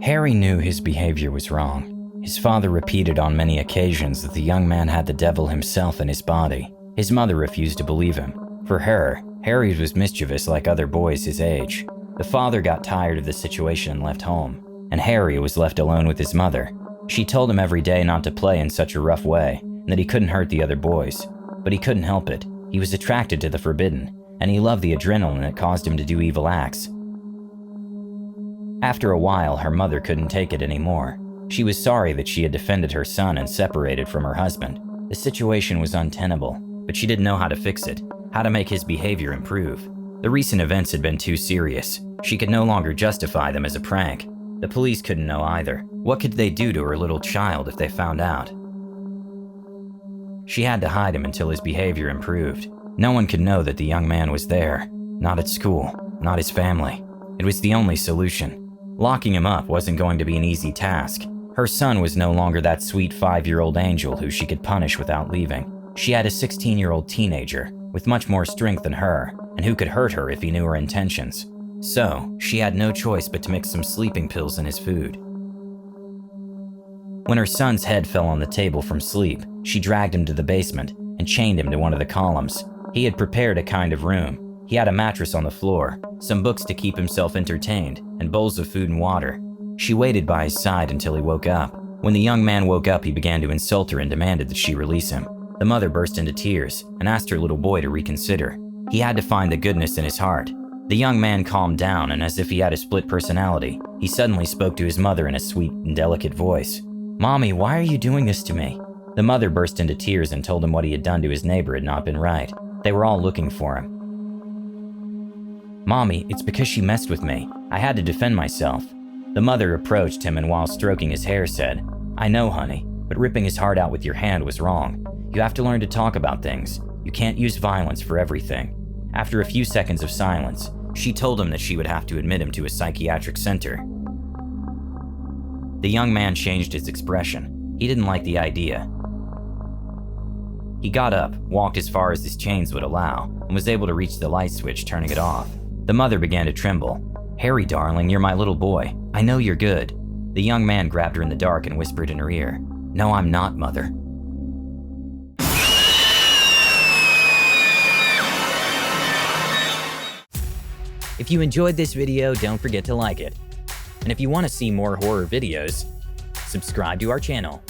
Harry knew his behavior was wrong. His father repeated on many occasions that the young man had the devil himself in his body. His mother refused to believe him. For her, Harry was mischievous like other boys his age. The father got tired of the situation and left home, and Harry was left alone with his mother. She told him every day not to play in such a rough way, and that he couldn't hurt the other boys. But he couldn't help it. He was attracted to the forbidden, and he loved the adrenaline that caused him to do evil acts. After a while, her mother couldn't take it anymore. She was sorry that she had defended her son and separated from her husband. The situation was untenable, but she didn't know how to fix it, how to make his behavior improve. The recent events had been too serious. She could no longer justify them as a prank. The police couldn't know either. What could they do to her little child if they found out? She had to hide him until his behavior improved. No one could know that the young man was there. Not at school, not his family. It was the only solution. Locking him up wasn't going to be an easy task. Her son was no longer that sweet 5-year-old angel who she could punish without leaving. She had a 16-year-old teenager with much more strength than her, and who could hurt her if he knew her intentions. So, she had no choice but to mix some sleeping pills in his food. When her son's head fell on the table from sleep, she dragged him to the basement and chained him to one of the columns. He had prepared a kind of room. He had a mattress on the floor, some books to keep himself entertained, and bowls of food and water. She waited by his side until he woke up. When the young man woke up, he began to insult her and demanded that she release him. The mother burst into tears and asked her little boy to reconsider. He had to find the goodness in his heart. The young man calmed down, and as if he had a split personality, he suddenly spoke to his mother in a sweet and delicate voice. "Mommy, why are you doing this to me?" The mother burst into tears and told him what he had done to his neighbor had not been right. They were all looking for him. "Mommy, it's because she messed with me. I had to defend myself." The mother approached him and while stroking his hair said, "I know, honey, but ripping his heart out with your hand was wrong. You have to learn to talk about things. You can't use violence for everything." After a few seconds of silence, she told him that she would have to admit him to a psychiatric center. The young man changed his expression. He didn't like the idea. He got up, walked as far as his chains would allow, and was able to reach the light switch, turning it off. The mother began to tremble. "Harry, darling, you're my little boy. I know you're good." The young man grabbed her in the dark and whispered in her ear, "No, I'm not, Mother." If you enjoyed this video, don't forget to like it. And if you want to see more horror videos, subscribe to our channel.